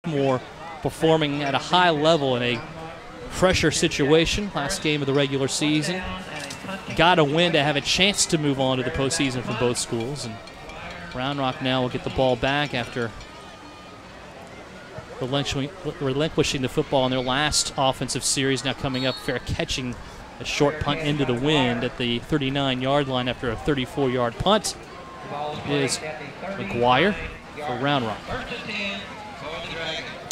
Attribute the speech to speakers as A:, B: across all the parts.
A: More performing at a high level in a pressure situation. Last game of the regular season. Got a win to have a chance to move on to the postseason for both schools. And Round Rock now will get the ball back after relinquishing the football in their last offensive series. Now coming up, fair catching a short punt into the wind at the 39-yard line after a 34-yard punt is McGuire for Round Rock.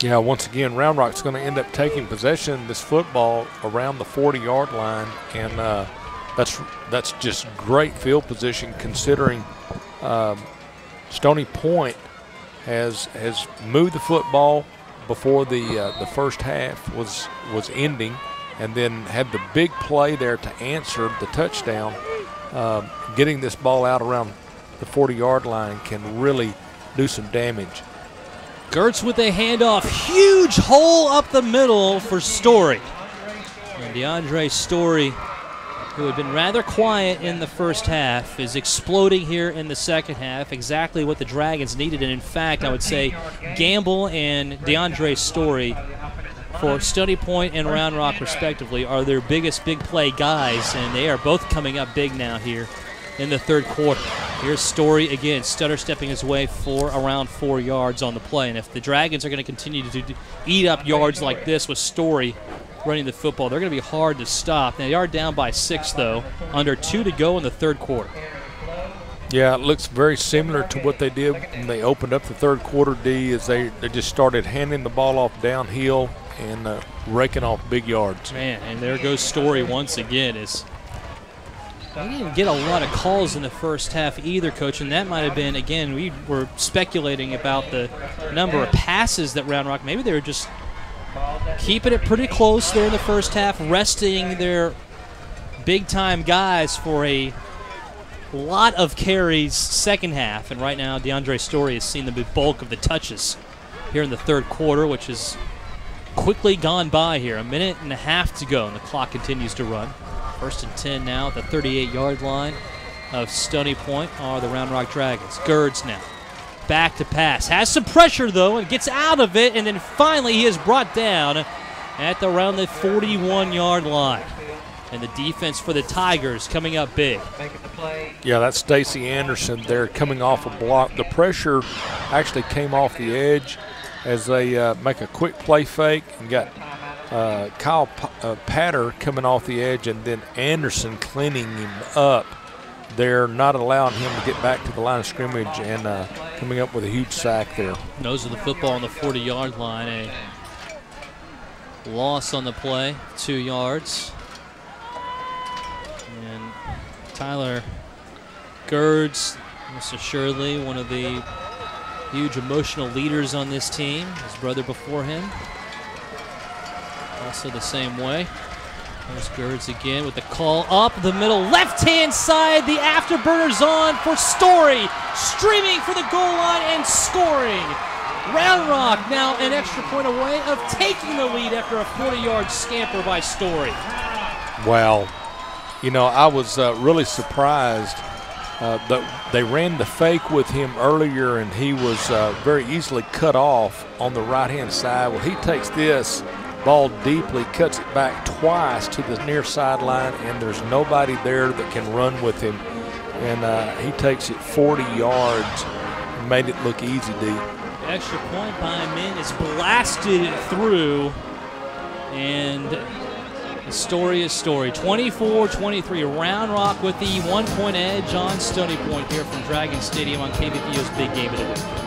B: Yeah, once again, Round Rock's going to end up taking possession of this football around the 40-yard line, and that's just great field position considering Stony Point has moved the football before the first half was ending, and then had the big play there to answer the touchdown. Getting this ball out around the 40-yard line can really do some damage.
A: Gertz with a handoff. Huge hole up the middle for Story. And DeAndre Story, who had been rather quiet in the first half, is exploding here in the second half. Exactly what the Dragons needed. And in fact, I would say Gamble and DeAndre Story for Stony Point and Round Rock respectively are their biggest big play guys. And they are both coming up big now here in the third quarter. Here's Story again, stutter stepping his way for around 4 yards on the play. And if the Dragons are going to continue to eat up yards like this with Story running the football, they're going to be hard to stop. Now, they are down by 6, though, under 2 to go in the third quarter.
B: Yeah, it looks very similar to what they did when they opened up the third quarter, D, as they just started handing the ball off downhill and raking off big yards.
A: Man, and there goes Story once again. We didn't get a lot of calls in the first half either, Coach, and that might have been, again, we were speculating about the number of passes that Round Rock, maybe they were just keeping it pretty close there in the first half, resting their big-time guys for a lot of carries second half, and right now DeAndre Story has seen the bulk of the touches here in the third quarter, which has quickly gone by here. A minute and a half to go, and the clock continues to run. 1st and 10 now at the 38-yard line of Stony Point are the Round Rock Dragons. Gertz now back to pass. Has some pressure, though, and gets out of it, and then finally he is brought down at around the 41-yard line. And the defense for the Tigers coming up big.
B: Yeah, that's Stacy Anderson there coming off a block. The pressure actually came off the edge as they make a quick play fake and got Kyle Patter coming off the edge, and then Anderson cleaning him up there, not allowing him to get back to the line of scrimmage, and coming up with a huge sack there.
A: Nose of the football on the 40-yard line. A loss on the play, 2 yards. And Tyler Gertz, most assuredly one of the huge emotional leaders on this team. His brother before him, also the same way. There's Gertz again with the call up the middle, left-hand side. The afterburner's on for Story, streaming for the goal line and scoring. Round Rock now an extra point away of taking the lead after a 40-yard scamper by Story.
B: Wow. You know, I was really surprised that they ran the fake with him earlier, and he was very easily cut off on the right-hand side. Well, he takes this ball deeply, cuts it back twice to the near sideline, and there's nobody there that can run with him. And he takes it 40 yards and made it look easy, D.
A: The extra point by Min is blasted through, and the story is Story. 24-23, Round Rock with the 1-point edge on Stony Point here from Dragon Stadium on KVPO's Big Game of the Week.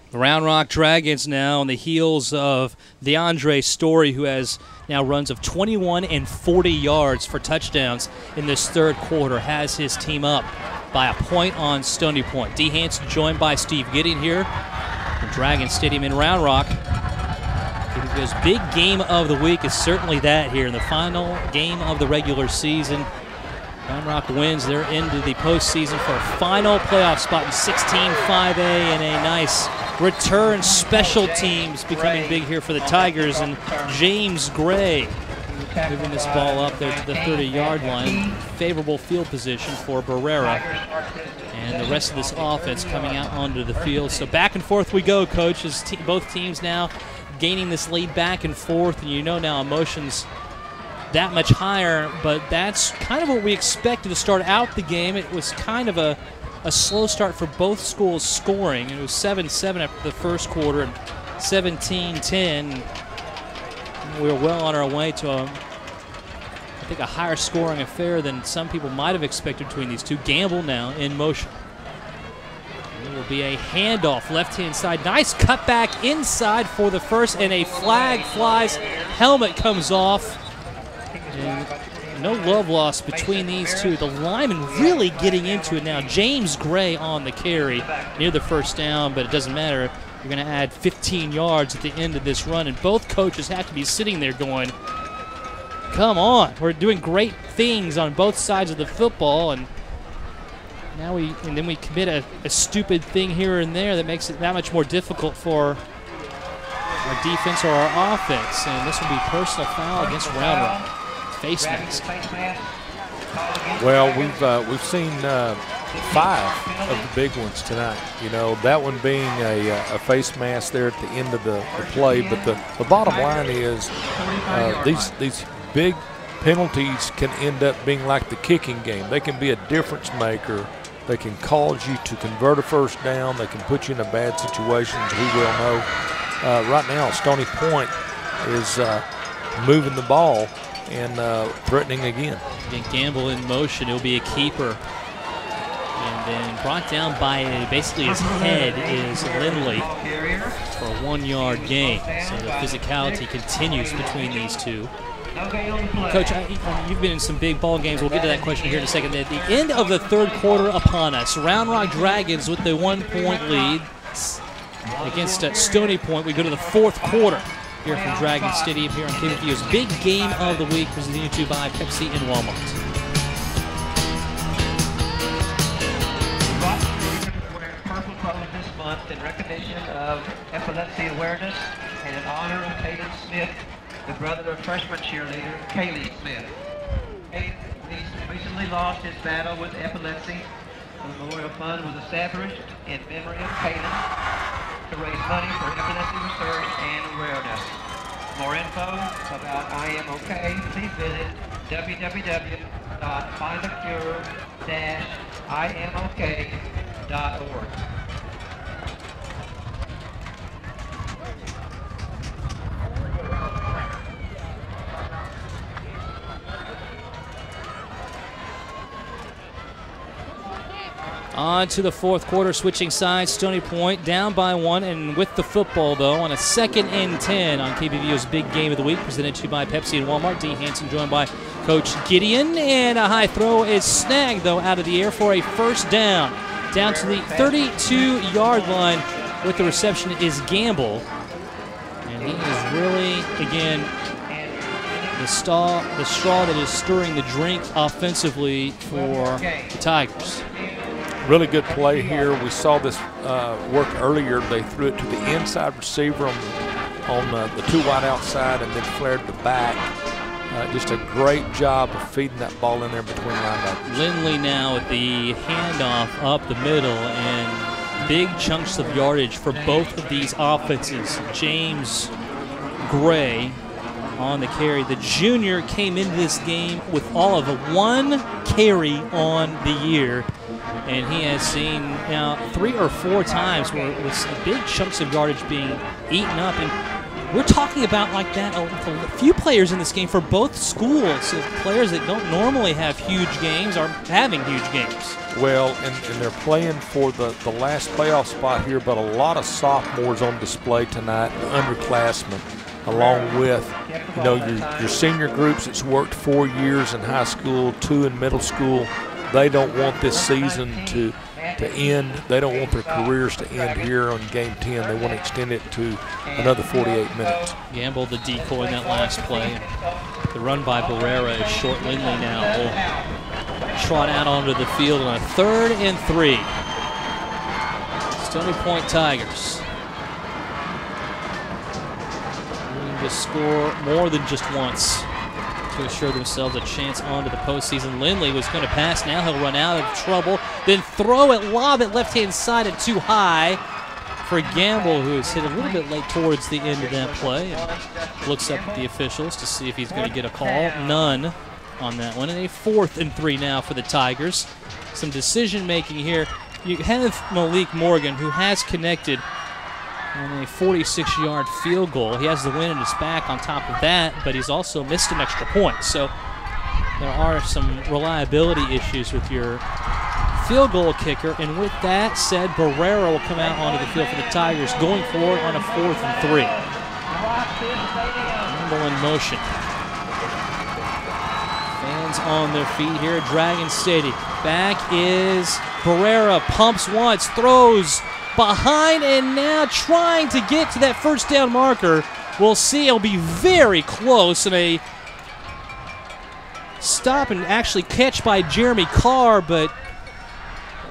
A: The Round Rock Dragons now on the heels of DeAndre Story, who has now runs of 21 and 40 yards for touchdowns in this third quarter, has his team up by a point on Stony Point. D. Hanson joined by Steve Gideon here from Dragon Stadium in Round Rock. His big game of the week is certainly that here in the final game of the regular season. Round Rock wins. They're into the postseason for a final playoff spot in 16-5A, and a nice return special teams becoming big here for the Tigers. And James Gray moving this ball up there to the 30-yard line. Favorable field position for Barrera. And the rest of this offense coming out onto the field. So back and forth we go, Coach, as both teams now gaining this lead back and forth. And you know now emotions that much higher, but that's kind of what we expected to start out the game. It was kind of a slow start for both schools scoring. It was 7-7 after the first quarter and 17-10. We were well on our way to I think a higher scoring affair than some people might have expected between these two. Gamble now in motion. It will be a handoff left-hand side. Nice cutback inside for the first, and a flag flies. Helmet comes off. And no love lost between these two. The lineman really getting into it now. James Gray on the carry near the first down, but it doesn't matter. You're going to add 15 yards at the end of this run, and both coaches have to be sitting there going, come on, we're doing great things on both sides of the football, and now then we commit a stupid thing here and there that makes it that much more difficult for our defense or our offense. And this will be personal foul against Round Rock. Face mask.
B: Well, we've seen 5 of the big ones tonight. You know, that one being a face mask there at the end of the play. But the bottom line is these big penalties can end up being like the kicking game. They can be a difference maker. They can cause you to convert a first down. They can put you in a bad situation, as we well know. Right now, Stony Point is moving the ball and threatening again.
A: Gamble in motion. It'll be a keeper. And then brought down by basically his head is Lindley for a 1-yard gain. So the physicality continues between these two. Coach, you've been in some big ball games. We'll get to that question here in a second. At the end of the third quarter upon us, Round Rock Dragons with the 1-point lead against Stony Point. We go to the fourth quarter here from Dragon Stadium here on KBVU's big game of the week, presented to you by Pepsi and Walmart.
C: Wearing purple clothes this month in recognition of epilepsy awareness and in honor of Caden Smith, the brother of freshman cheerleader Kaylee Smith. Caden recently lost his battle with epilepsy. The Memorial Fund was established in memory of Caden to raise money for epilepsy research and awareness. For more info about I Am OK, please visit www.findacure-imok.org.
A: On to the fourth quarter, switching sides. Stony Point down by 1, and with the football, though, on a 2nd and 10 on KBVU's big game of the week, presented to you by Pepsi and Walmart. D. Hanson joined by Coach Gideon, and a high throw is snagged, though, out of the air for a first down. Down to the 32-yard line with the reception is Gamble. And he is really, again, the straw that is stirring the drink offensively for the Tigers.
B: Really good play here. We saw this work earlier. They threw it to the inside receiver on the 2 wide outside and then flared the back. Just a great job of feeding that ball in there between linebackers.
A: Lindley now with the handoff up the middle, and big chunks of yardage for both of these offenses. James Gray on the carry. The junior came into this game with all of 1 carry on the year. And he has seen now 3 or 4 times where with big chunks of yardage being eaten up. And we're talking about like that a few players in this game for both schools. So players that don't normally have huge games are having huge games.
B: Well, and they're playing for the last playoff spot here, but a lot of sophomores on display tonight, underclassmen, along with, you know, your senior groups that's worked 4 years in high school, 2 in middle school. They don't want this season to end. They don't want their careers to end here on game 10. They want to extend it to another 48 minutes.
A: Gamble the decoy in that last play. The run by Barrera is short. Lindley now will trot out onto the field on a 3rd and 3. Stony Point Tigers willing to score more than just once to assure themselves a chance onto the postseason. Lindley was going to pass. Now he'll run out of trouble. Then throw it, lob it left-hand side and too high for Gamble, who is hit a little bit late towards the end of that play. And looks up at the officials to see if he's going to get a call. None on that one. And a 4th and 3 now for the Tigers. Some decision-making here. You have Malik Morgan, who has connected on a 46-yard field goal. He has the win in his back on top of that, but he's also missed an extra point. So there are some reliability issues with your field goal kicker. And with that said, Barrera will come out onto the field for the Tigers, going forward on a 4th and 3. Gamble in motion. Fans on their feet here at Dragon Stadium. Back is Barrera, pumps once, throws behind, and now trying to get to that first down marker. We'll see. It'll be very close, and a stop and actually catch by Jeremy Carr, but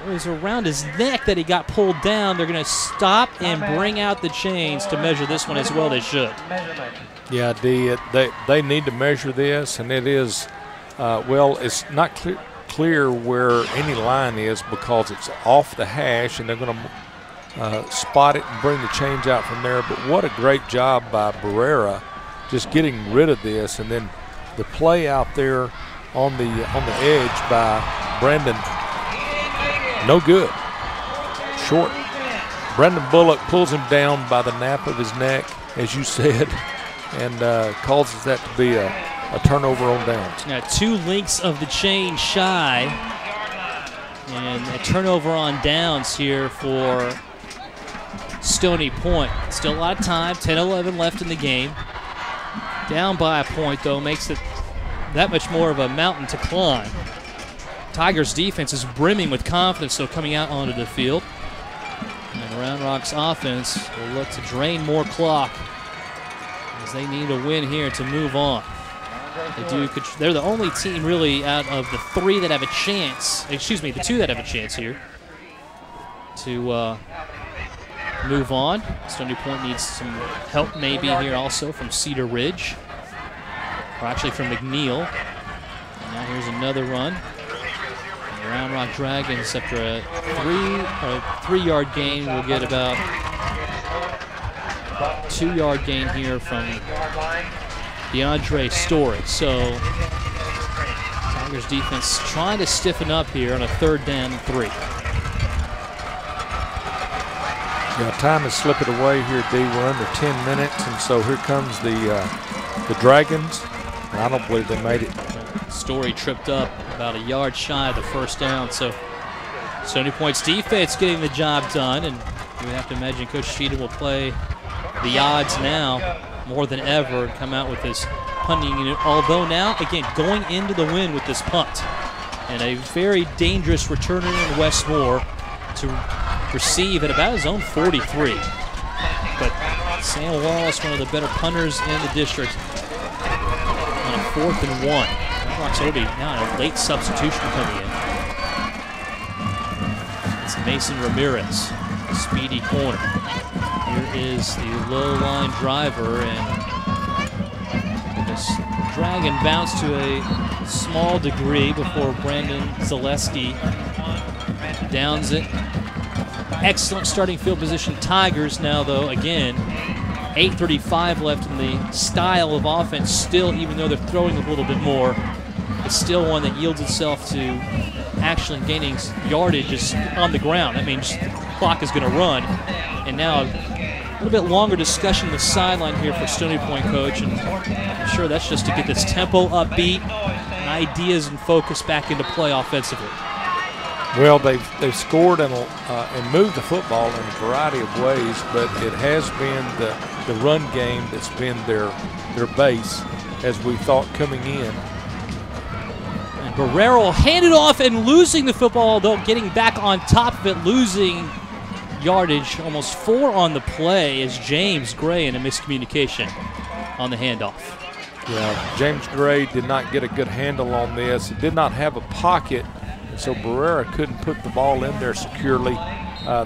A: it was around his neck that he got pulled down. They're going to stop and bring out the chains to measure this one as well. They should.
B: Yeah, they need to measure this, and it is, well, it's not clear where any line is because it's off the hash, and they're going to spot it and bring the chains out from there. But what a great job by Barrera just getting rid of this, and then the play out there on the edge by Brandon, no good, short. Brandon Bullock pulls him down by the nape of his neck, as you said, and causes that to be a turnover on downs.
A: Now 2 links of the chain shy, and a turnover on downs here for Stony Point. Still a lot of time, 10-11 left in the game. Down by a point, though, makes it that much more of a mountain to climb. Tigers' defense is brimming with confidence, though, coming out onto the field. And Round Rock's offense will look to drain more clock as they need a win here to move on. They're the only team really out of the 3 that have a chance, excuse me, the 2 that have a chance here to move on. Stony Point needs some help maybe here also from Cedar Ridge, or actually from McNeil. And now here's another run. And the Round Rock Dragons, after a 3-yard gain, will get about 2-yard gain here from DeAndre Story. So Tigers defense trying to stiffen up here on a 3rd down and 3.
B: Yeah, time is slipping away here, D. We're under 10 minutes, and so here comes the Dragons. And I don't believe they made it.
A: Story tripped up about a yard shy of the first down, so Stony Point's defense getting the job done, and we have to imagine Coach Cheatham will play the odds now more than ever and come out with this punting unit. Although now, again, going into the win with this punt, and a very dangerous returner in Westmore to receive at about his own 43. But Sam Wallace, one of the better punters in the district, on a 4th and 1. Round Rock's already now a late substitution coming in. It's Mason Ramirez, speedy corner. Here is the low line driver, and this Dragon bounced to a small degree before Brandon Zaleski downs it. Excellent starting field position. Tigers now, though, again, 8:35 left in the style of offense still, even though they're throwing a little bit more. It's still one that yields itself to actually gaining yardage on the ground. That means the clock is going to run. And now little bit longer discussion on the sideline here for Stony Point, Coach, and I'm sure that's just to get this tempo upbeat, ideas and focus back into play offensively.
B: Well, they've scored and moved the football in a variety of ways, but it has been the run game that's been their base, as we thought coming in.
A: And Barrero handed off and losing the football, though getting back on top of it, losing yardage, almost 4 on the play, as James Gray in a miscommunication on the handoff.
B: Yeah, James Gray did not get a good handle on this. He did not have a pocket, and so Barrera couldn't put the ball in there securely.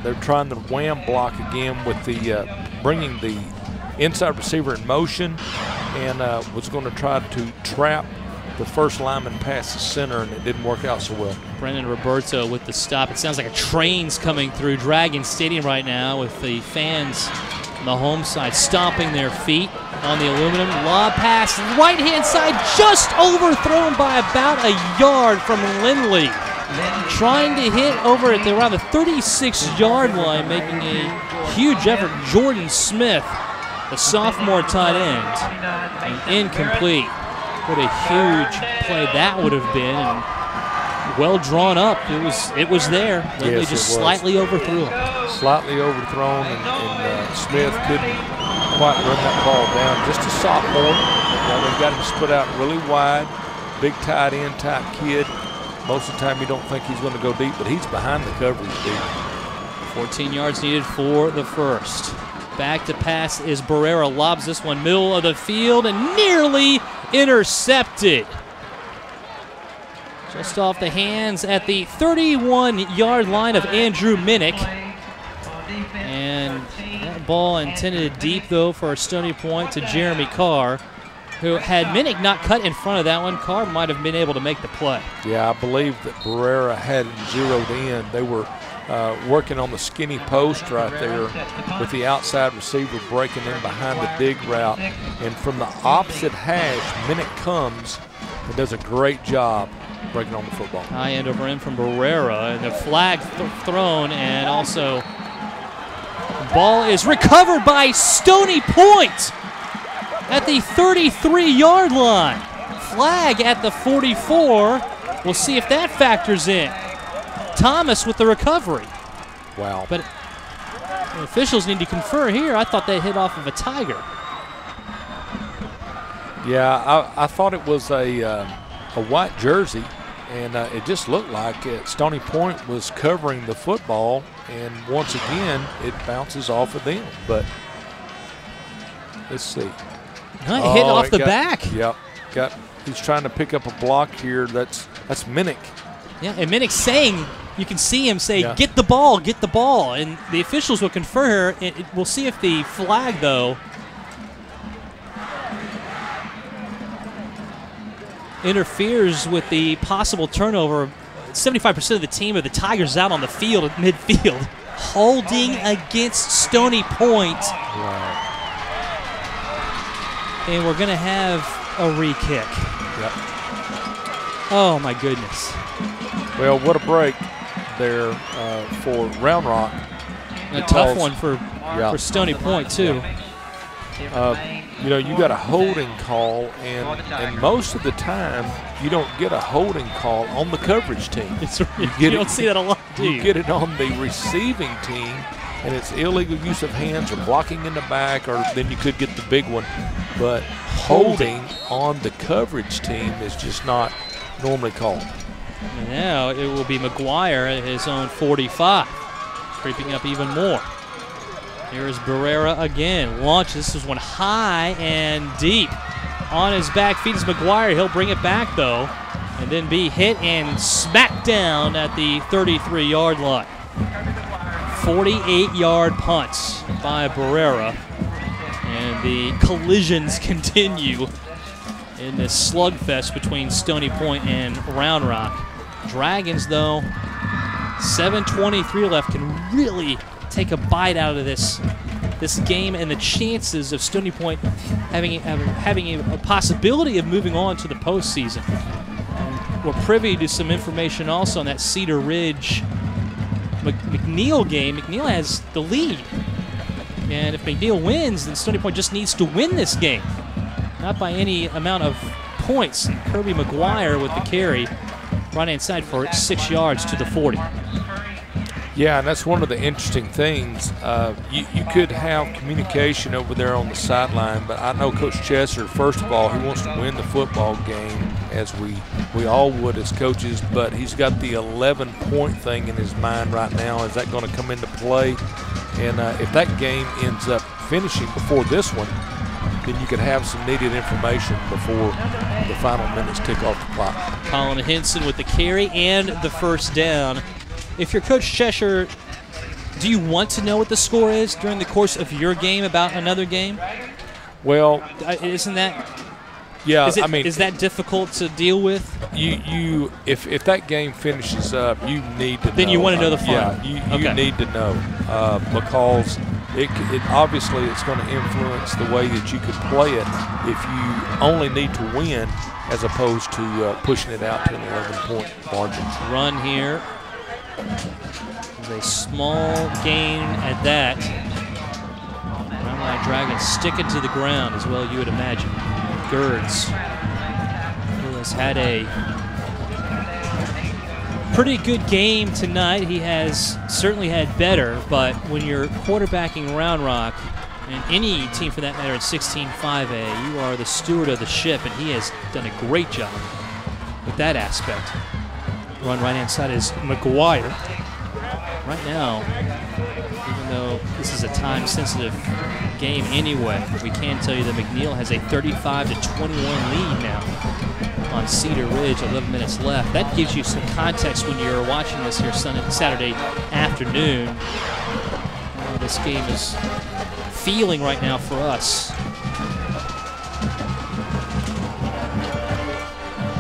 B: They're trying to wham block again with the bringing the inside receiver in motion, and was going to try to trap the first lineman past the center, and it didn't work out so well.
A: Brendan Roberto with the stop. It sounds like a train's coming through Dragon Stadium right now, with the fans on the home side stomping their feet on the aluminum. Lob pass, right-hand side, just overthrown by about a yard from Lindley. Trying to hit over at around the 36-yard line, making a huge effort. Jordan Smith, the sophomore tight end, and incomplete. What a huge play that would have been, and well drawn up. It was there. Lindley just slightly overthrew him.
B: Slightly overthrown, and Smith couldn't quite run that ball down. Just a sophomore. They've got him split out really wide. Big tight end type kid. Most of the time you don't think he's going to go deep, but he's behind the coverage deep.
A: 14 yards needed for the first. Back to pass is Barrera. Lobs this one middle of the field and nearly intercepted. Just off the hands at the 31-yard line of Andrew Minnick. And that ball intended deep, though, for Stony Point to Jeremy Carr, who, had Minnick not cut in front of that one, Carr might have been able to make the play.
B: Yeah, I believe that Barrera had it zeroed in. They were working on the skinny post right there with the outside receiver breaking in behind the dig route. And from the opposite hash, Minnick comes and does a great job breaking on the football.
A: High end over end from Barrera, and the flag thrown, and also the ball is recovered by Stony Point at the 33-yard line. Flag at the 44. We'll see if that factors in. Thomas with the recovery.
B: Wow.
A: But the officials need to confer here. I thought they hit off of a Tiger.
B: Yeah, I thought it was a white jersey, and it just looked like Stony Point was covering the football, and once again, it bounces off of them. But let's see.
A: No, hit off the back.
B: Yep. He's trying to pick up a block here. That's Minnick.
A: Yeah, and Minnick's saying, you can see him say, get the ball, get the ball. And the officials will confer. We'll see if the flag, though, interferes with the possible turnover. 75% of the team of the Tigers out on the field at midfield, holding against Stony Point.
B: Wow.
A: And we're going to have a re-kick.
B: Yep.
A: Oh, my goodness.
B: Well, what a break there for Round Rock.
A: A tough one for Stony Point, too.
B: You know, you got a holding call, and most of the time you don't get a holding call on the coverage team.
A: You don't see that a lot, do you?
B: You get it on the receiving team, and it's illegal use of hands or blocking in the back, or then you could get the big one. But holding on the coverage team is just not normally called.
A: And now it will be McGuire at his own 45, creeping up even more. Here is Barrera again. Launch. This is one high and deep. On his back feet is McGuire. He'll bring it back, though, and then be hit and smacked down at the 33-yard line. 48-yard punts by Barrera. And the collisions continue in this slugfest between Stony Point and Round Rock. Dragons, though, 7:23 left, can really take a bite out of this game, and the chances of Stony Point having a possibility of moving on to the postseason. And we're privy to some information also on that Cedar Ridge McNeil game. McNeil has the lead And if McNeil wins, then Stony Point just needs to win this game. Not by any amount of points. And Kirby McGuire with the carry, right-hand side for 6 yards to the 40.
B: Yeah, and that's one of the interesting things. You could have communication over there on the sideline, but I know Coach Chesser, first of all, he wants to win the football game, as we all would as coaches, but he's got the 11-point thing in his mind right now. Is that going to come into play? And if that game ends up finishing before this one, then you could have some needed information before the final minutes tick off the clock.
A: Colin Henson with the carry and the first down. If you're Coach Cheshire, do you want to know what the score is during the course of your game about another game?
B: Well,
A: isn't that?
B: Yeah,
A: is that difficult to deal with?
B: If that game finishes up, you need to know.
A: Then you want to know the final.
B: Yeah, you need to know because it obviously it's going to influence the way that you could play it if you only need to win as opposed to pushing it out to an 11-point margin.
A: Run here. A small gain at that. Brown Dragons sticking to the ground as well, you would imagine. Gerds, who has had a pretty good game tonight. He has certainly had better, but when you're quarterbacking Round Rock, and any team for that matter at 16-5A, you are the steward of the ship, and he has done a great job with that aspect. Run right-hand side is McGuire. Right now, even though this is a time-sensitive game anyway, we can tell you that McNeil has a 35-21 lead now on Cedar Ridge, 11 minutes left. That gives you some context when you're watching this here Saturday afternoon. This game is feeling right now for us.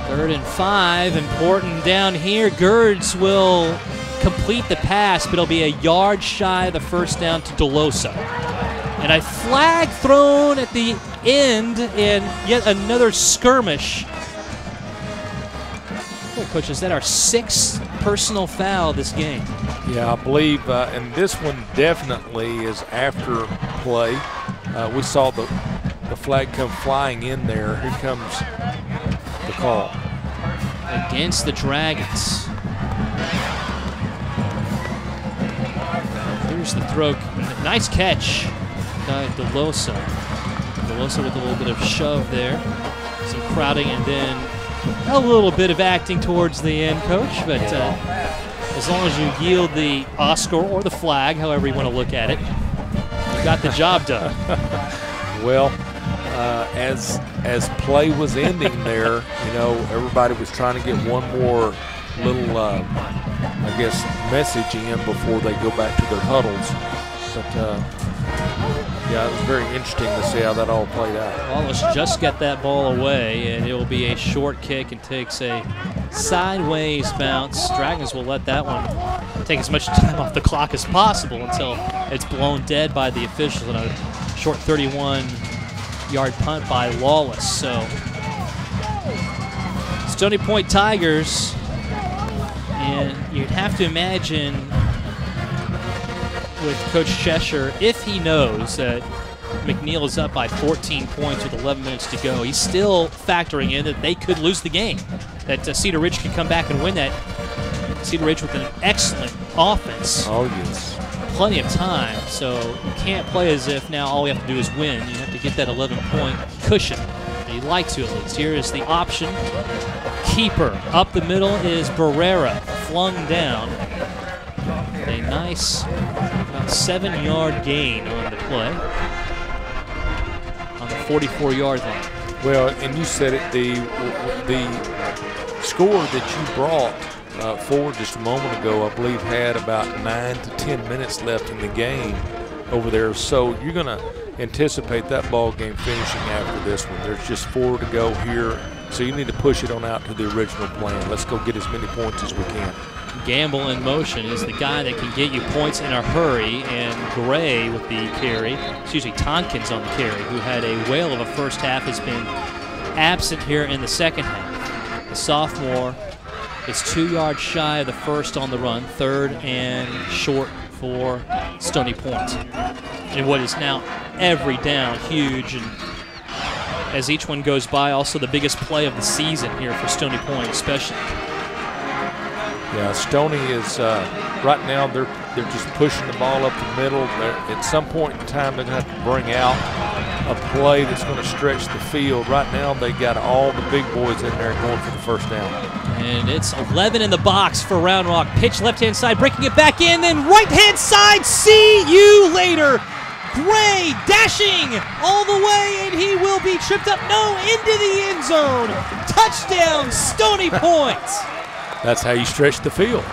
A: 3rd and 5, important down here. Gerds will complete the pass, but it'll be a yard shy of the first down to DeLosa. And a flag thrown at the end in yet another skirmish. Oh, Coach, is that our 6th personal foul this game?
B: Yeah, I believe, and this one definitely is after play. We saw the flag come flying in there. Here comes the call.
A: Against the Dragons. Here's the throw. Nice catch by DeLosa. DeLosa with a little bit of shove there. Some crowding and then a little bit of acting towards the end, Coach. But as long as you yield the Oscar or the flag, however you want to look at it, you got the job done.
B: Well, as play was ending there, you know, everybody was trying to get one more little, I guess, message in before they go back to their huddles. But, yeah, it was very interesting to see how that all played out.
A: Wallace just got that ball away, and it will be a short kick and takes a sideways bounce. Dragons will let that one take as much time off the clock as possible until it's blown dead by the officials on a short 31-yard punt by Lawless. So Stony Point Tigers, and you'd have to imagine with Coach Cheshire, if he knows that McNeil is up by 14 points with 11 minutes to go, he's still factoring in that they could lose the game, that Cedar Ridge could come back and win that. Cedar Ridge with an excellent offense.
B: Oh, yes.
A: Plenty of time, so you can't play as if now all we have to do is win. You have to get that 11-point cushion. You'd like to, at least. Here is the option. Keeper. Up the middle is Barrera, flung down. A nice about 7-yard gain on the play on the 44-yard line.
B: Well, and you said it, the score that you brought forward just a moment ago, I believe, had about 9 to 10 minutes left in the game over there. So you're going to anticipate that ball game finishing after this one. There's just 4 to go here, so you need to push it on out to the original plan. Let's go get as many points as we can.
A: Gamble in motion is the guy that can get you points in a hurry, and Gray with the carry, Tompkins on the carry, who had a whale of a first half, has been absent here in the second half. The sophomore is 2 yards shy of the first on the run, 3rd and short for Stony Point. in what is now every down huge. And as each one goes by, also the biggest play of the season here for Stony Point especially.
B: Yeah, Stony is right now they're just pushing the ball up the middle. At some point in time, they're going to have to bring out a play that's going to stretch the field. Right now, they got all the big boys in there going for the first down.
A: And it's 11 in the box for Round Rock. Pitch left-hand side, breaking it back in, then right-hand side, see you later. Gray dashing all the way, and he will be tripped up. No, into the end zone. Touchdown, Stony Point.
B: That's how you stretch the field.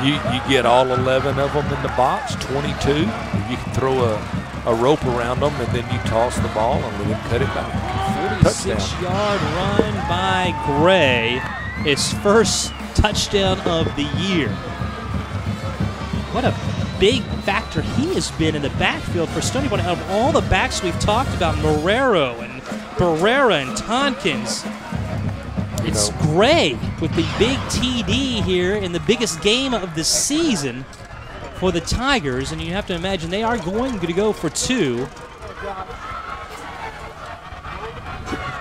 B: you get all 11 of them in the box, 22. You can throw a rope around them, and then you toss the ball and let him cut it back.
A: 46-yard run by Gray. His first touchdown of the year. What a big factor he has been in the backfield for Stony Point. Out of all the backs we've talked about, Marrero and Barrera and Tonkins, it's Gray with the big TD here in the biggest game of the season for the Tigers, and you have to imagine they are going to go for two.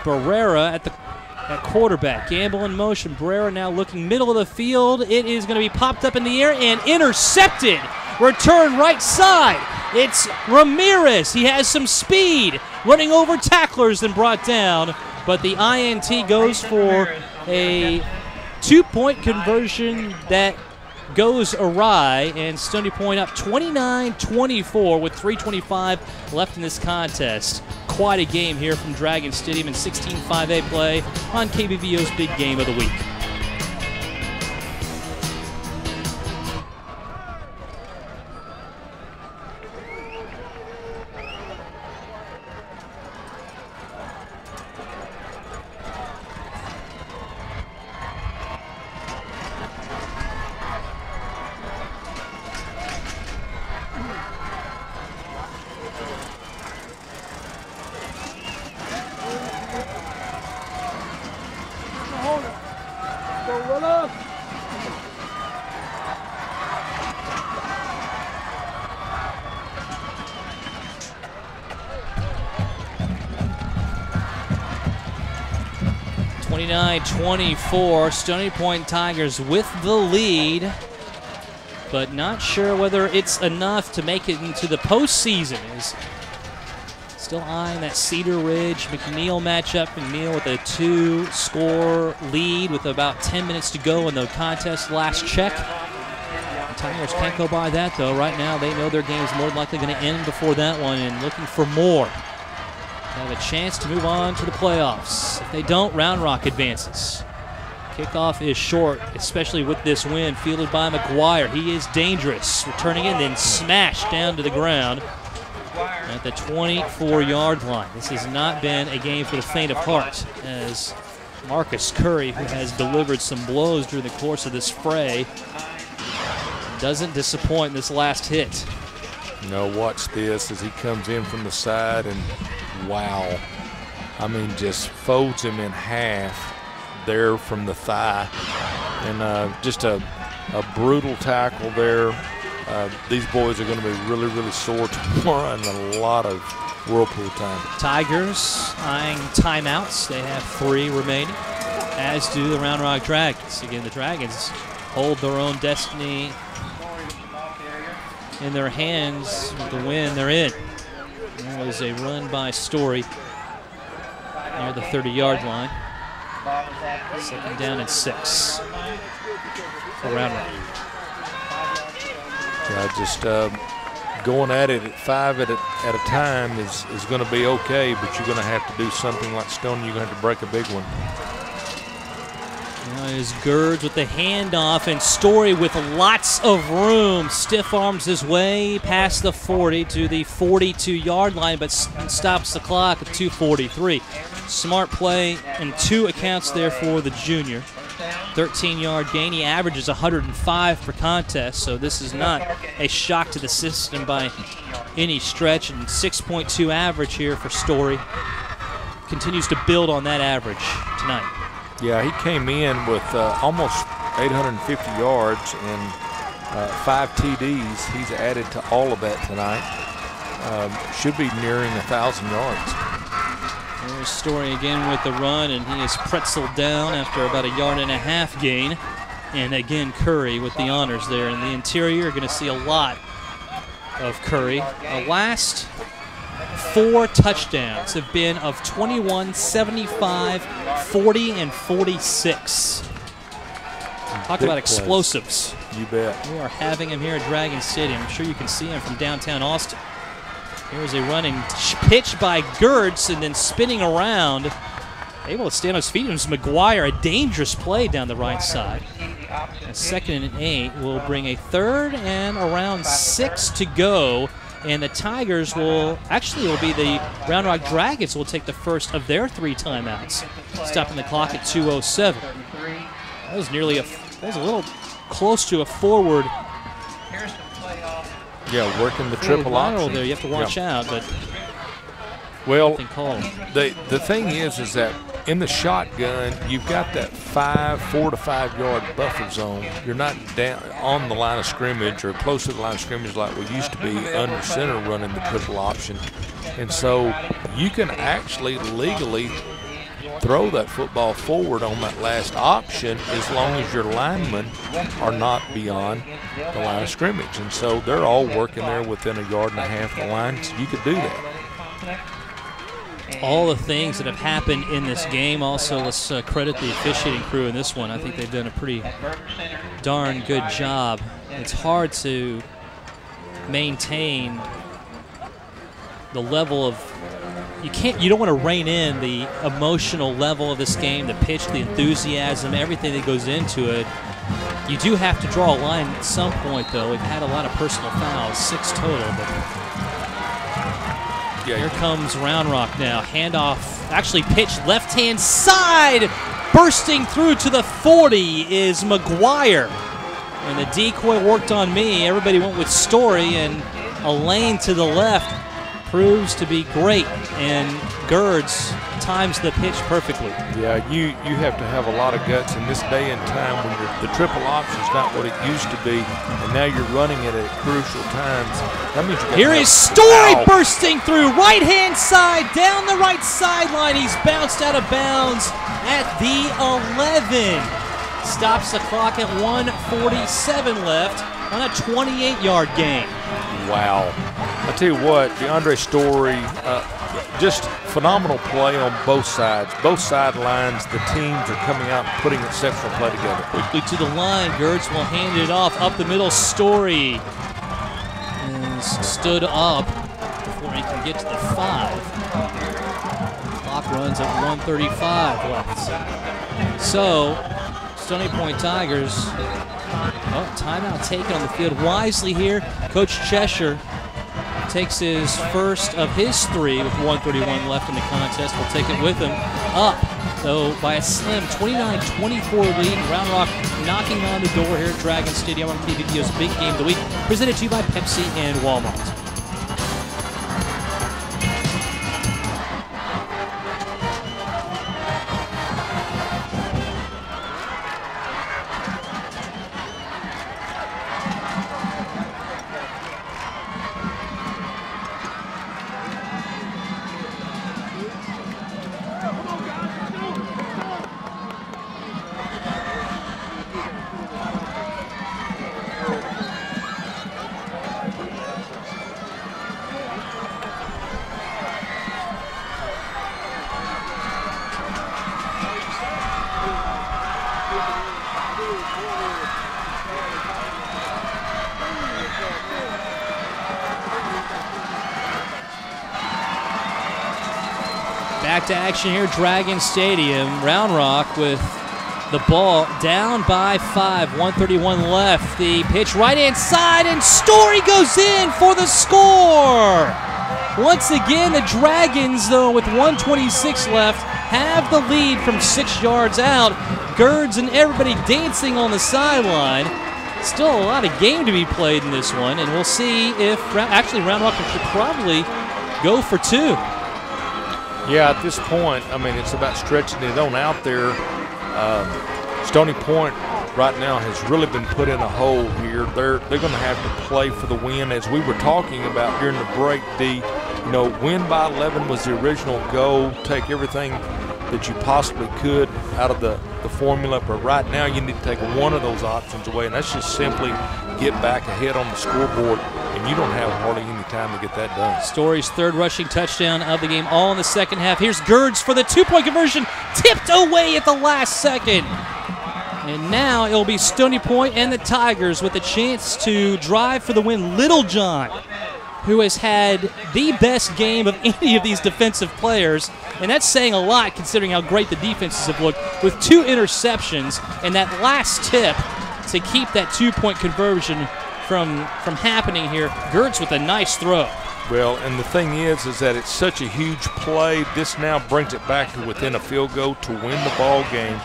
A: Barrera at quarterback. Gamble in motion. Barrera now looking middle of the field. It is going to be popped up in the air and intercepted. Return right side. It's Ramirez. He has some speed. Running over tacklers and brought down. But the INT goes for a two-point conversion that goes awry, and Stony Point up 29-24 with 3:25 left in this contest. Quite a game here from Dragon Stadium in 16-5A play on KBVO's Big Game of the Week. (29-24), Stony Point Tigers with the lead, but not sure whether it's enough to make it into the postseason. Is still eyeing that Cedar Ridge McNeil matchup. McNeil with a 2-score lead with about 10 minutes to go in the contest. Last check. The Tigers can't go by that though. Right now they know their game is more than likely going to end before that one, and looking for more. Have a chance to move on to the playoffs. If they don't, Round Rock advances. Kickoff is short, especially with this win, fielded by McGuire. He is dangerous, returning in, then smashed down to the ground at the 24-yard line. This has not been a game for the faint of heart, as Marcus Curry, who has delivered some blows during the course of this fray, doesn't disappoint in this last hit.
B: No, watch this as he comes in from the side, and wow. I mean, just folds him in half there from the thigh. And just a brutal tackle there. These boys are going to be really, really sore tomorrow and a lot of whirlpool time. Tigers
A: eyeing timeouts. They have 3 remaining, as do the Round Rock Dragons. Again, the Dragons hold their own destiny in their hands with the win they're in. There was a run by Story near the 30-yard line. 2nd down and 6 for Round Rock.
B: Yeah, just going at it at 5 at a time is going to be okay, but you're going to have to do something like Stone. You're going to have to break a big one.
A: Is Gerds with the handoff, and Story with lots of room stiff arms his way past the 40 to the 42-yard line, but stops the clock at 2:43. Smart play and 2 accounts there for the junior. 13-yard gain. He averages 105 per contest, so this is not a shock to the system by any stretch, and 6.2 average here for Story. Continues to build on that average tonight.
B: Yeah, he came in with almost 850 yards and 5 TDs. He's added to all of that tonight. should be nearing 1,000 yards.
A: There's Story again with the run, and he is pretzeled down after about a 1.5 yard gain. And again, Curry with the honors there. In the interior, you're going to see a lot of Curry. Last 4 touchdowns have been of 21, 75, 40, and 46. Talk about explosives.
B: You bet.
A: We are having him here at Dragon Stadium. I'm sure you can see him from downtown Austin. Here's a running pitch by Gertz, and then spinning around, able to stand on his feet. It was McGuire, a dangerous play down the right side. A 2nd and 8 will bring a 3rd and around 6 to go. And the Tigers will, actually it will be the Round Rock Dragons will take the first of their 3 timeouts, stopping the clock at 2:07. That was nearly that was a little close to a forward.
B: Yeah, working the triple option.
A: There, you have to watch out, but
B: well,
A: nothing called.
B: The thing is that in the shotgun, you've got that 4 to 5 yard buffer zone. You're not down on the line of scrimmage or close to the line of scrimmage like we used to be under center running the triple option. And so you can actually legally throw that football forward on that last option as long as your linemen are not beyond the line of scrimmage. And so they're all working there within 1.5 yards of the line, so you could do that.
A: All the things that have happened in this game. Also, let's credit the officiating crew in this one. I think they've done a pretty darn good job. It's hard to maintain the level of you don't want to rein in the emotional level of this game, the pitch, the enthusiasm, everything that goes into it. You do have to draw a line at some point, though. We've had a lot of personal fouls, 6 total, but here comes Round Rock now. Handoff, actually pitched left-hand side. Bursting through to the 40 is McGuire. And the decoy worked on me. Everybody went with Story, and a lane to the left proves to be great. And Gertz times the pitch perfectly.
B: Yeah, you have to have a lot of guts in this day and time when the triple option's not what it used to be, and now you're running it at crucial times. That means you got
A: here is Story bursting through right-hand side, down the right sideline. He's bounced out of bounds at the 11. Stops the clock at 1:47 left on a 28-yard gain.
B: Wow. I tell you what, DeAndre Story, just phenomenal play on both sides. Both sidelines, the teams are coming out and putting exceptional play together.
A: Quickly to the line, Gertz will hand it off up the middle. Story is stood up before he can get to the 5. Clock runs at 1:35 left. So, Stony Point Tigers, timeout taken on the field wisely here. Coach Cheshire takes his first of his 3 with 1:31 left in the contest. We'll take it with him. Up, though, by a slim 29-24 lead. Round Rock knocking on the door here at Dragon Stadium on KVPO's Big Game of the Week, presented to you by Pepsi and Walmart. Back to action here, Dragon Stadium. Round Rock with the ball down by 5, 1:31 left. The pitch right-hand side, and Story goes in for the score. Once again, the Dragons, though, with 1:26 left, have the lead from 6 yards out. Gertz and everybody dancing on the sideline. Still a lot of game to be played in this one, and we'll see if actually Round Rock should probably go for 2.
B: Yeah, at this point, I mean, it's about stretching it on out there. Stony Point right now has really been put in a hole here. They're going to have to play for the win. As we were talking about during the break, win by 11 was the original goal. Take everything that you possibly could out of the formula, but right now you need to take one of those options away, and that's just simply get back ahead on the scoreboard, and you don't have hardly any time to get that done.
A: Story's third rushing touchdown of the game, all in the second half. Here's Gerds for the two-point conversion, tipped away at the last second. And now it'll be Stony Point and the Tigers with a chance to drive for the win. Littlejohn, who has had the best game of any of these defensive players, and that's saying a lot considering how great the defenses have looked, with 2 interceptions and that last tip to keep that two-point conversion from happening here. Gertz with a nice throw.
B: Well, and the thing is that it's such a huge play. This now brings it back to within a field goal to win the ball game,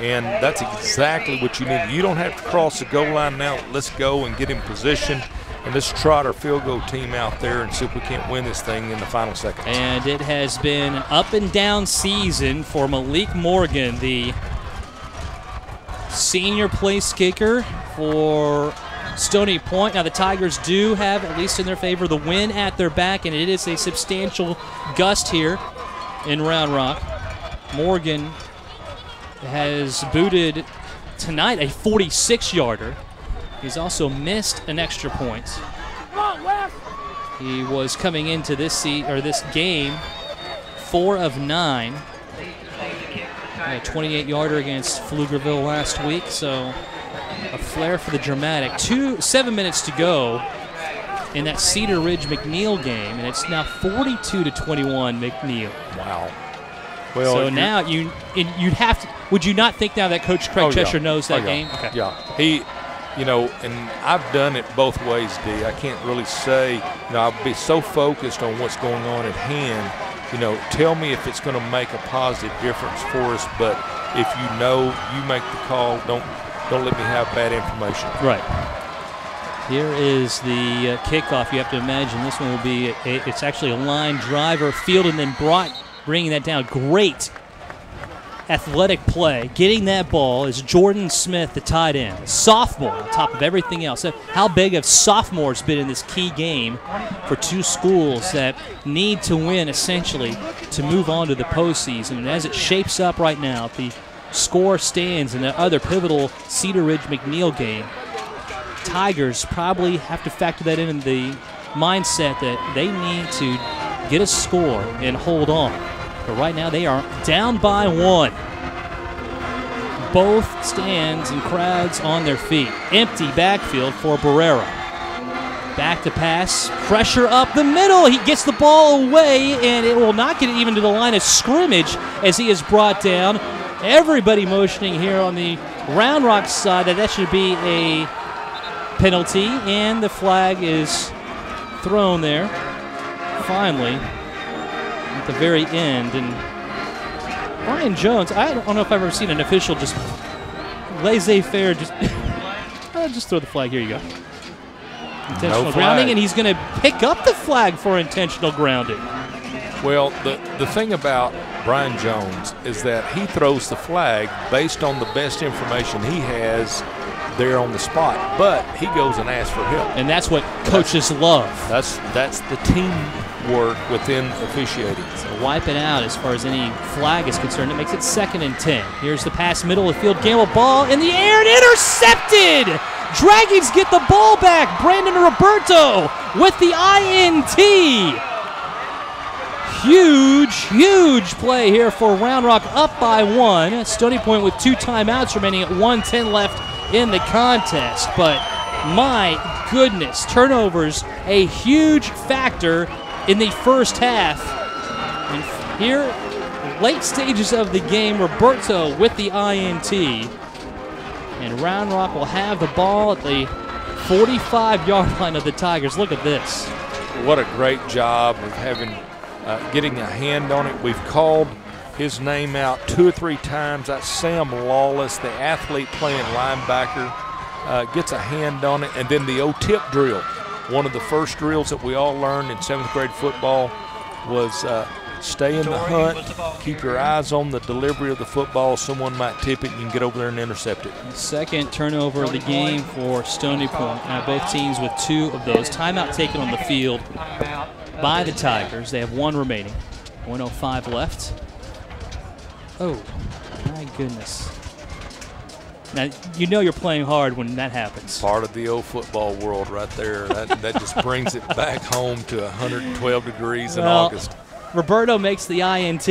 B: and that's exactly what you need. You don't have to cross the goal line now. Let's go and get in position. And let's trot our field goal team out there and see if we can't win this thing in the final seconds.
A: And it has been an up-and-down season for Malik Morgan, the senior place kicker for Stony Point. Now, the Tigers do have, at least in their favor, the win at their back, and it is a substantial gust here in Round Rock. Morgan has booted tonight a 46-yarder. He's also missed an extra point. He was coming into this game 4 of 9. A 28-yarder against Pflugerville last week, so a flair for the dramatic. 7 minutes to go in that Cedar Ridge McNeil game, and it's now 42-21 McNeil.
B: Wow. Well,
A: so now you'd have to. Would you not think now that Coach Craig Cheshire knows that game?
B: Okay. Yeah. And I've done it both ways, D. I can't really say, I'll be so focused on what's going on at hand. Tell me if it's going to make a positive difference for us, but if you make the call, don't let me have bad information.
A: Right. Here is the kickoff. You have to imagine this one will be, it's actually a line driver, field, and then bringing that down. Great athletic play. Getting that ball is Jordan Smith, the tight end, a sophomore on top of everything else. How big have sophomores been in this key game for two schools that need to win, essentially, to move on to the postseason? And as it shapes up right now, the score stands in the other pivotal Cedar Ridge McNeil game. Tigers probably have to factor that in the mindset that they need to get a score and hold on. But right now they are down by 1. Both stands and crowds on their feet. Empty backfield for Barrera. Back to pass. Pressure up the middle. He gets the ball away, and it will not get it even to the line of scrimmage as he is brought down. Everybody motioning here on the Round Rock side that should be a penalty, and the flag is thrown there finally at the very end. And Brian Jones, I don't know if I've ever seen an official just laissez-faire, just throw the flag. Here you go. Intentional grounding, and he's going to pick up the flag for intentional grounding.
B: Well, the thing about Brian Jones is that he throws the flag based on the best information he has there on the spot, but he goes and asks for help.
A: And that's what coaches love.
B: That's the teamwork within officiating.
A: So wipe it out as far as any flag is concerned. It makes it 2nd and 10. Here's the pass, middle of the field. Gamble ball in the air and intercepted! Dragons get the ball back. Brandon Roberto with the INT. Huge play here for Round Rock, up by 1. Stony Point with 2 timeouts remaining at 1:10 left in the contest. But my goodness, turnovers a huge factor in the first half. And here, late stages of the game, Roberto with the INT. And Round Rock will have the ball at the 45-yard line of the Tigers. Look at this.
B: What a great job of having getting a hand on it. We've called his name out 2 or 3 times. That's Sam Lawless, the athlete playing linebacker, gets a hand on it. And then the O-tip drill, one of the first drills that we all learned in 7th grade football, was stay in the hunt, keep your eyes on the delivery of the football. Someone might tip it, you can get over there and intercept it.
A: Second turnover of the game for Stony Point. Now both teams with 2 of those. Timeout taken on the field by the Tigers. They have 1 remaining. 1:05 left. Oh, my goodness. Now, you know you're playing hard when that happens.
B: Part of the old football world right there. That just brings it back home to 112 degrees in August.
A: Roberto makes the INT.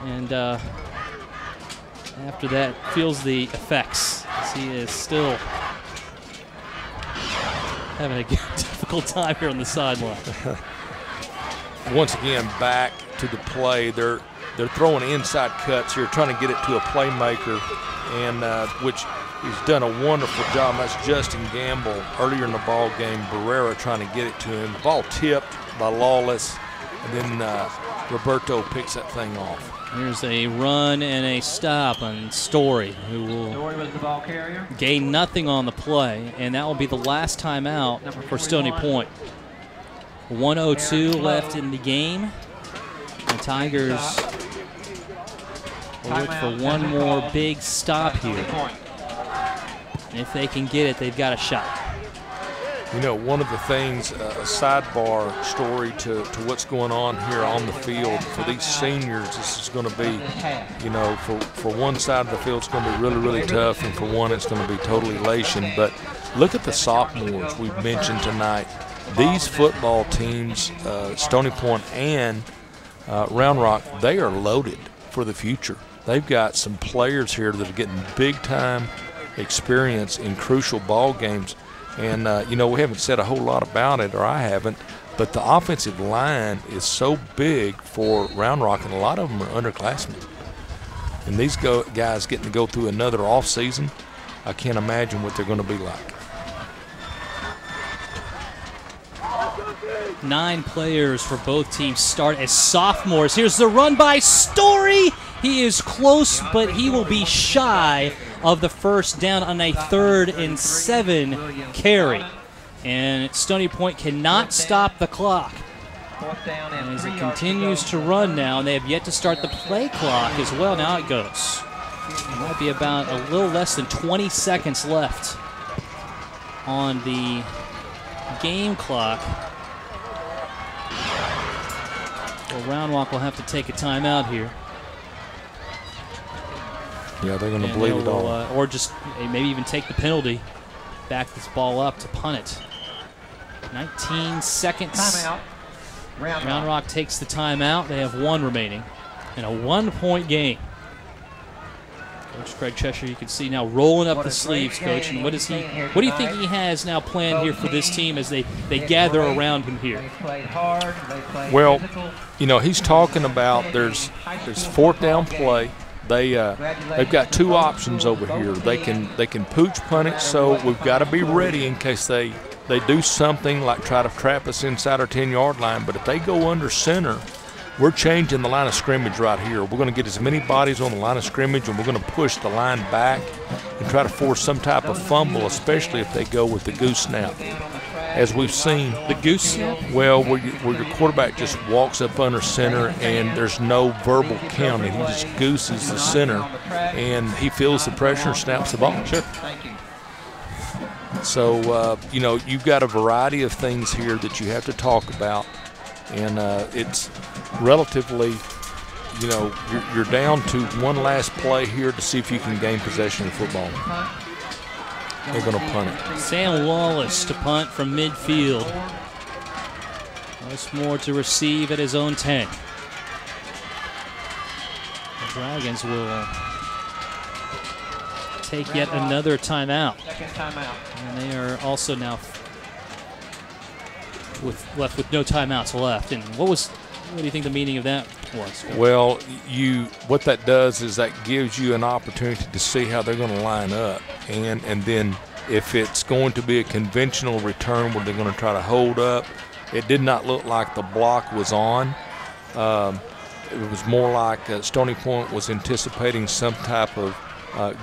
A: And after that, feels the effects as he is still having a difficult time here on the sideline.
B: Once again, back to the play. They're throwing inside cuts here, trying to get it to a playmaker, and which he's done a wonderful job. That's Justin Gamble earlier in the ball game. Barrera trying to get it to him. The ball tipped by Lawless, and then Roberto picks that thing off.
A: Here's a run and a stop on Story, who will gain nothing on the play, and that will be the last timeout for Stony Point. 1:02 left in the game. The Tigers will look for one more big stop here. And if they can get it, they've got a shot.
B: You know, one of the things, a sidebar story to what's going on here on the field for these seniors, this is going to be, you know, for one side of the field it's going to be really, really tough, and for one it's going to be total elation. But look at the sophomores we've mentioned tonight. These football teams, Stony Point and Round Rock, they are loaded for the future. They've got some players here that are getting big-time experience in crucial ball games. And, you know, we haven't said a whole lot about it, or I haven't, but the offensive line is so big for Round Rock, and a lot of them are underclassmen. And these guys getting to go through another offseason, I can't imagine what they're going to be like.
A: 9 players for both teams start as sophomores. Here's the run by Story. He is close, but he will be shy of the first down on a 3rd and 7 carry. And Stony Point cannot stop the clock. And as it continues to run now, and they have yet to start the play clock as well. Now it goes. It might be about a little less than 20 seconds left on the game clock. Well, Round Rock will have to take a timeout here.
B: Yeah, they're going to bleed it all.
A: Or just maybe even take the penalty. Back this ball up to punt it. 19 seconds.
C: Timeout.
A: Round Rock takes the timeout. They have 1 remaining in a 1-point game. Coach Craig Cheshire, you can see now rolling up the sleeves, Coach. And what do you think he has now planned here for this team as they gather around him here?
B: Well, you know, he's talking about there's 4th down play. They've got 2 options over here. They can pooch punt it, so we've got to be ready in case they do something like try to trap us inside our 10-yard line. But if they go under center, we're changing the line of scrimmage right here. We're going to get as many bodies on the line of scrimmage, and we're going to push the line back and try to force some type of fumble, especially if they go with the goose snap. As we've seen,
A: the goose snap?
B: Well, where your quarterback just walks up under center and there's no verbal counting. He just gooses the center, and he feels the pressure and snaps the ball.
A: Sure.
B: So, you know, you've got a variety of things here that you have to talk about, and it's relatively, you know, you're down to one last play here to see if you can gain possession of the football. They're going to punt it.
A: Sam Lawless to punt from midfield. Westmore to receive at his own 10. The Dragons will take yet another timeout.
C: Second timeout.
A: And they are also now left with no timeouts left. And what do you think the meaning of that was?
B: Well, what that does is that gives you an opportunity to see how they're going to line up, and then if it's going to be a conventional return where they're going to try to hold up. It did not look like the block was on. It was more like Stony Point was anticipating some type of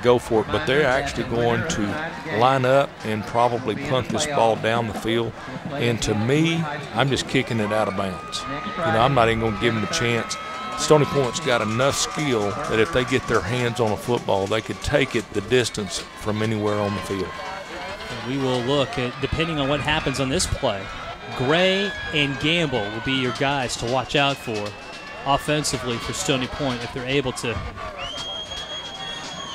B: go for it, but they're actually going to line up and probably punt this ball down the field. And to me, I'm just kicking it out of bounds. I'm not even going to give them a chance. Stony Point's got enough skill that if they get their hands on a football, they could take it the distance from anywhere on the field.
A: And we will look at, depending on what happens on this play, Gray and Gamble will be your guys to watch out for offensively for Stony Point if they're able to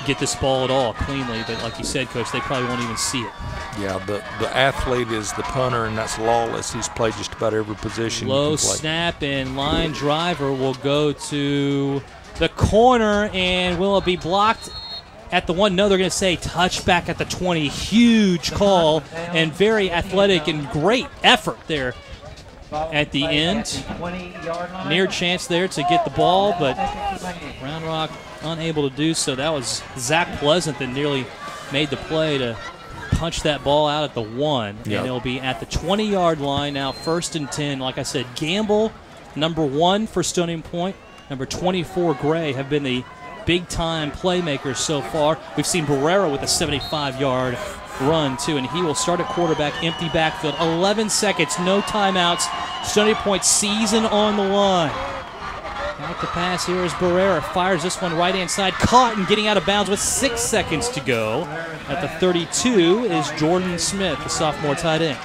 A: get this ball at all cleanly. But like you said, Coach, they probably won't even see it.
B: Yeah, the athlete is the punter, and that's Lawless. He's played just about every position.
A: Low snap, and line driver will go to the corner, and will it be blocked at the 1? No, they're going to say touchback at the 20. Huge call and very athletic and great effort there at the end. Near chance there to get the ball, but Round Rock unable to do so. That was Zach Pleasant that nearly made the play to punch that ball out at the 1.
B: Yep.
A: And it'll be at the 20-yard line now, 1st and 10. Like I said, Gamble, number 1 for Stony Point, number 24, Gray, have been the big-time playmakers so far. We've seen Barrera with a 75-yard run, too, and he will start at quarterback, empty backfield. 11 seconds, no timeouts. Stony Point season on the line. Out the pass here is Barrera. Fires this one right-hand side. Caught and getting out of bounds with 6 seconds to go. At the 32 is Jordan Smith, the sophomore tight end.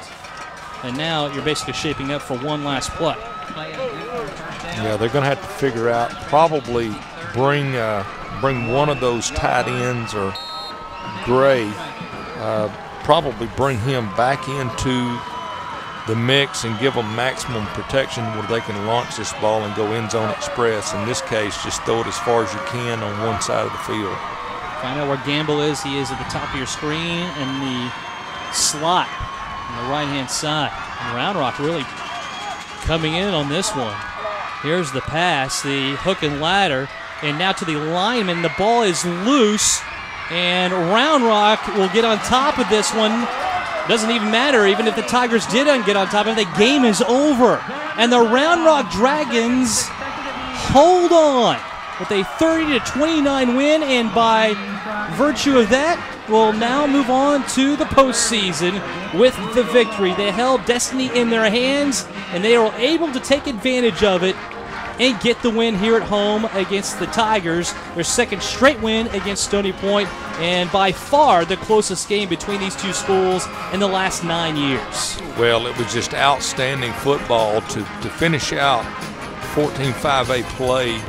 A: And now you're basically shaping up for one last play.
B: Yeah, they're going to have to figure out, probably bring one of those tight ends or Gray, probably bring him back into the mix and give them maximum protection where they can launch this ball and go end zone express. In this case, just throw it as far as you can on one side of the field.
A: Find out where Gamble is. He is at the top of your screen in the slot on the right-hand side. And Round Rock really coming in on this one. Here's the pass, the hook and ladder, and now to the lineman. The ball is loose, and Round Rock will get on top of this one. Doesn't even matter, even if the Tigers did get on top of it, the game is over. And the Round Rock Dragons hold on with a 30-29 win, and by virtue of that, will now move on to the postseason with the victory. They held destiny in their hands, and they were able to take advantage of it and get the win here at home against the Tigers. Their second straight win against Stony Point, and by far the closest game between these two schools in the last 9 years.
B: Well, it was just outstanding football to finish out 14-5A play.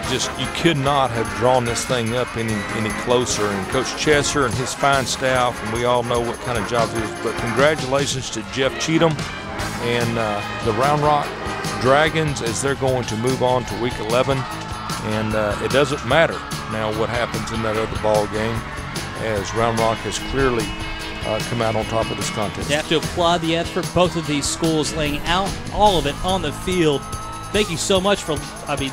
B: Just you could not have drawn this thing up any closer. And Coach Chesser and his fine staff, and we all know what kind of job it is, but congratulations to Jeff Cheatham and the Round Rock Dragons as they're going to move on to Week 11. And it doesn't matter now what happens in that other ball game, as Round Rock has clearly come out on top of this contest.
A: You have to applaud the effort. Both of these schools laying out all of it on the field. Thank you so much for,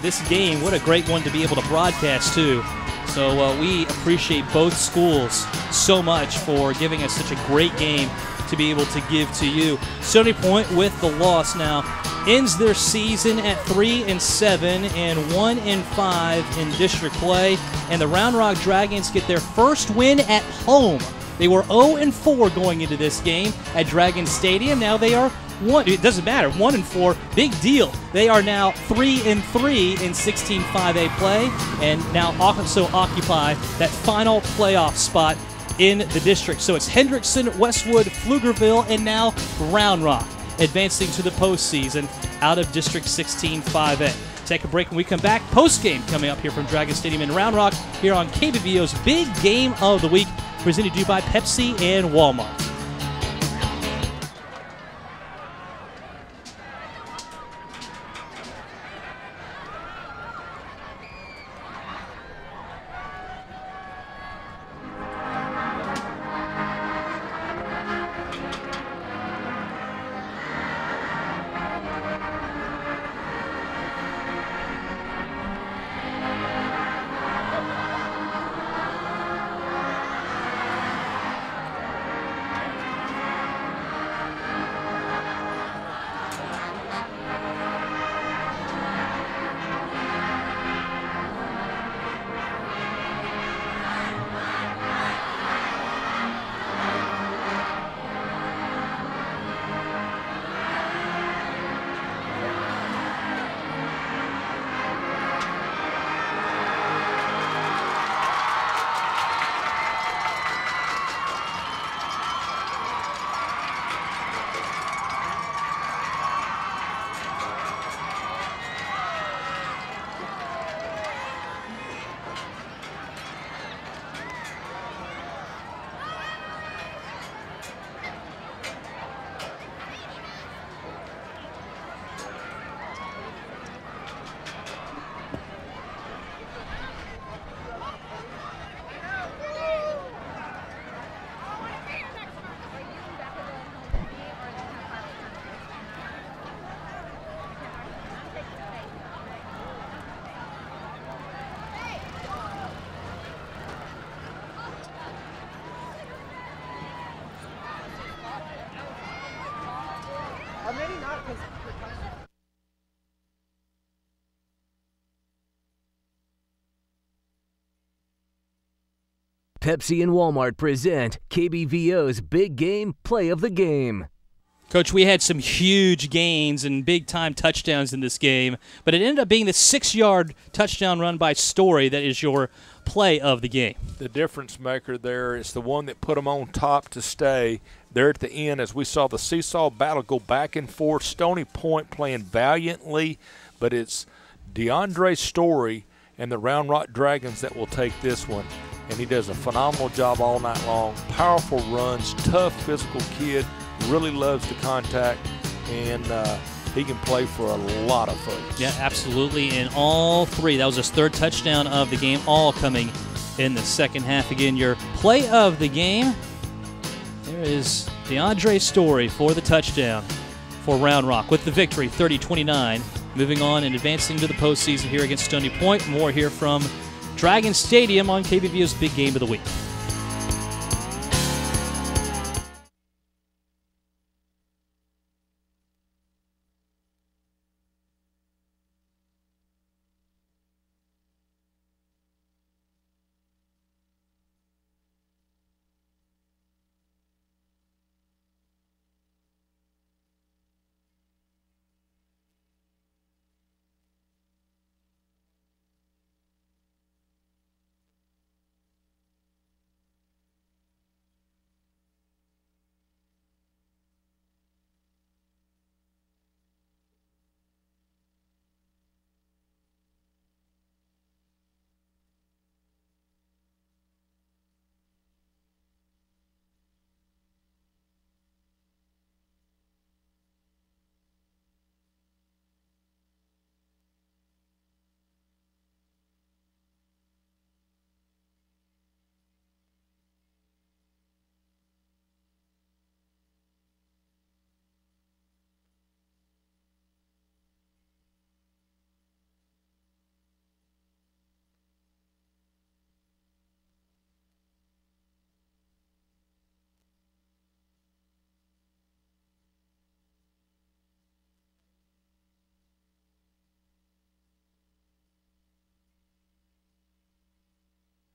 A: this game. What a great one to be able to broadcast, too. So we appreciate both schools so much for giving us such a great game to be able to give to you. Stony Point, with the loss now, ends their season at 3-7 and 1-5 in district play. And the Round Rock Dragons get their first win at home. They were 0-4 going into this game at Dragon Stadium. Now they are it doesn't matter, 1-4, big deal. They are now 3-3 in 16-5A play, and now also occupy that final playoff spot in the district. So it's Hendrickson, Westwood, Pflugerville, and now Round Rock advancing to the postseason out of District 16-5A. Take a break when we come back. Post-game coming up here from Dragon Stadium in Round Rock here on KBVO's Big Game of the Week, presented to you by Pepsi and Walmart.
D: Pepsi and Walmart present KBVO's Big Game Play of the Game.
A: Coach, we had some huge gains and big-time touchdowns in this game, but it ended up being the 6-yard touchdown run by Story that is your play of the game.
B: The difference maker there is the one that put them on top to stay. There at the end, as we saw the seesaw battle go back and forth, Stony Point playing valiantly, but it's DeAndre Story and the Round Rock Dragons that will take this one. And he does a phenomenal job all night long. Powerful runs, tough physical kid, really loves the contact, and he can play for a lot of folks.
A: Yeah, absolutely. And all three, that was his third touchdown of the game, all coming in the second half. Again, your play of the game, there is DeAndre Story for the touchdown for Round Rock with the victory, 30-29. Moving on and advancing to the postseason here against Stony Point. More here from Dragon Stadium on KBVO's Big Game of the Week.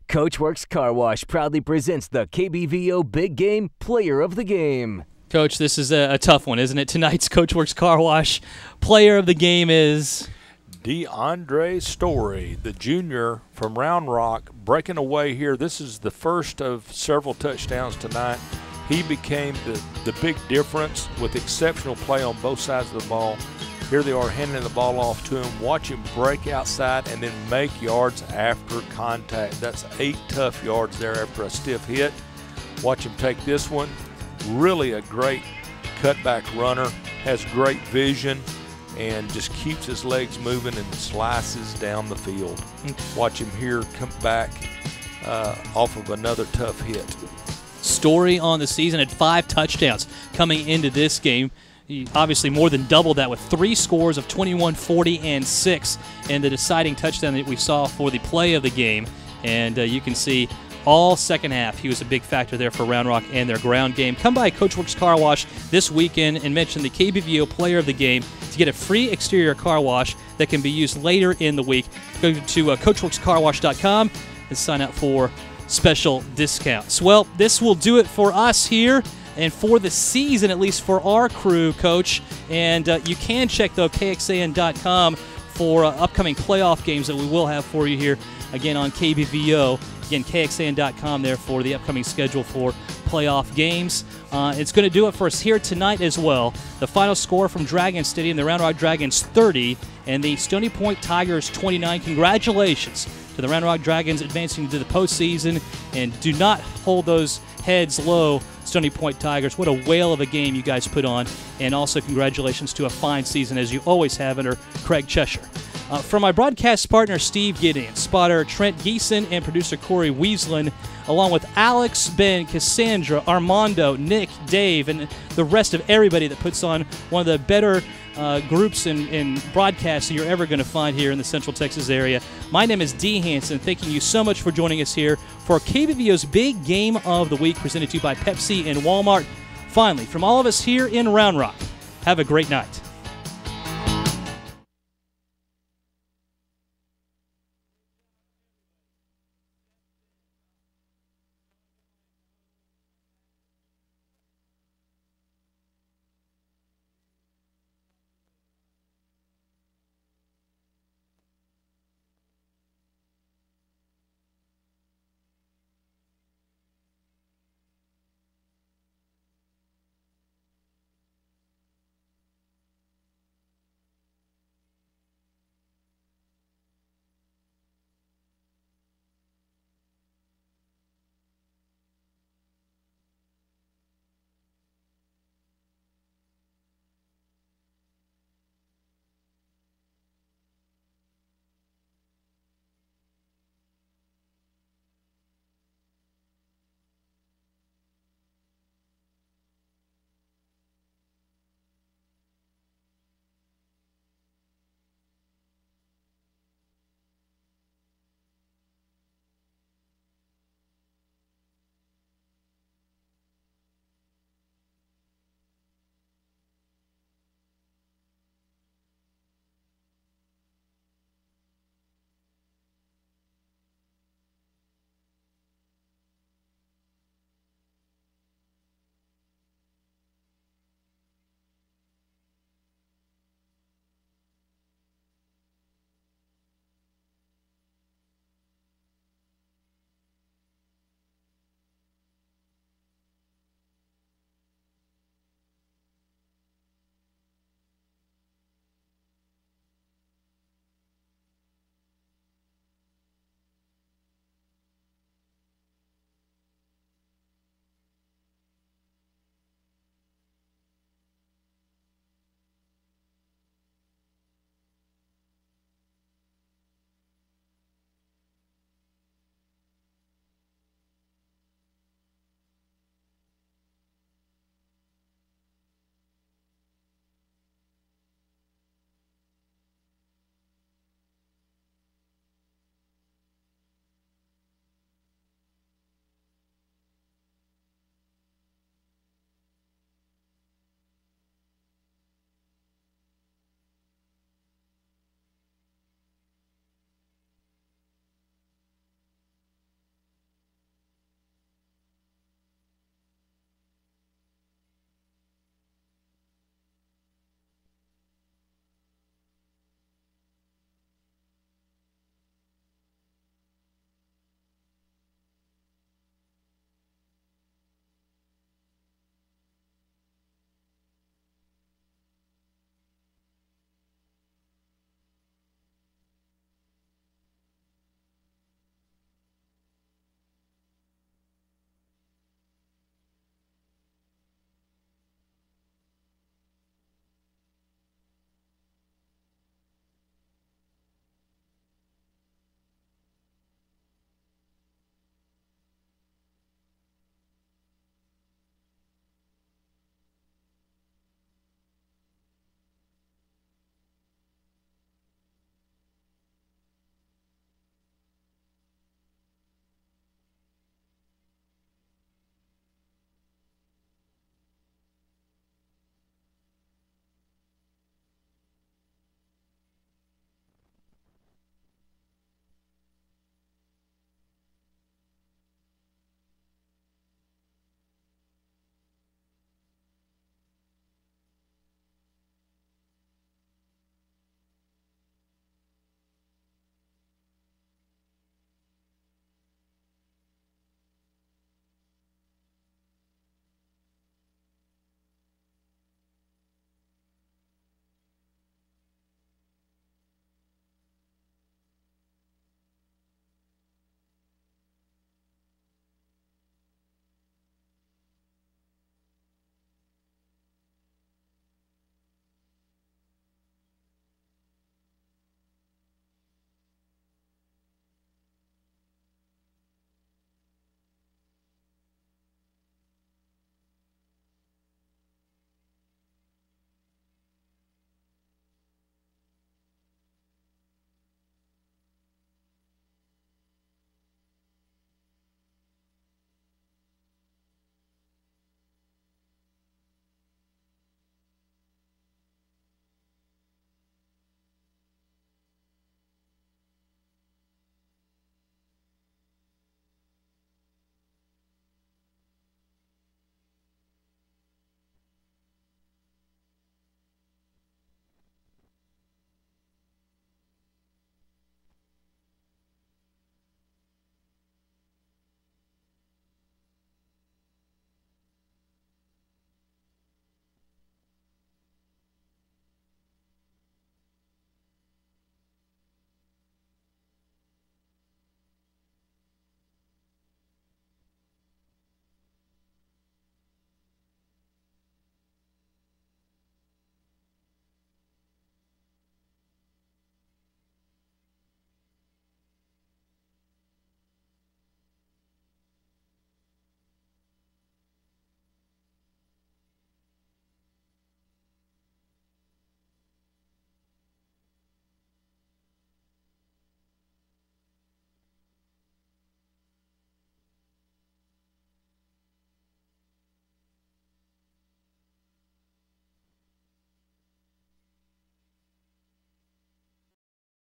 D: Coachworks Car Wash proudly presents the KBVO Big Game Player of the Game.
A: Coach, this is a tough one, isn't it? Tonight's Coachworks Car Wash player of the game is
B: DeAndre Story, the junior from Round Rock, breaking away here. This is the first of several touchdowns tonight. He became the big difference with exceptional play on both sides of the ball. Here they are handing the ball off to him. Watch him break outside and then make yards after contact. That's 8 tough yards there after a stiff hit. Watch him take this one. Really a great cutback runner. Has great vision and just keeps his legs moving and slices down the field. Watch him here come back off of another tough hit.
A: Story on the season had 5 touchdowns coming into this game. He obviously more than doubled that with 3 scores of 21, 40, and 6, and the deciding touchdown that we saw for the play of the game. And you can see all second half he was a big factor there for Round Rock and their ground game. Come by Coachworks Car Wash this weekend and mention the KBVO Player of the Game to get a free exterior car wash that can be used later in the week. Go to CoachWorksCarWash.com and sign up for special discounts. Well, this will do it for us here and for the season, at least for our crew, Coach. And you can check, though, KXAN.com for upcoming playoff games that we will have for you here, again, on KBVO. Again, KXAN.com there for the upcoming schedule for playoff games. It's going to do it for us here tonight as well. The final score from Dragon Stadium, the Round Rock Dragons 30 and the Stony Point Tigers 29. Congratulations to the Round Rock Dragons advancing to the postseason, and do not hold those heads low, Stony Point Tigers. What a whale of a game you guys put on, and also congratulations to a fine season as you always have under Craig Cheshire. From my broadcast partner Steve Gideon, spotter Trent Geeson, and producer Corey Weaslin, along with Alex, Ben, Cassandra, Armando, Nick, Dave, and the rest of everybody that puts on one of the better groups and broadcasts that you're ever going to find here in the Central Texas area. My name is Dee Hanson. Thanking you so much for joining us here for KBVO's Big Game of the Week, presented to you by Pepsi and Walmart. Finally, from all of us here in Round Rock, have a great night.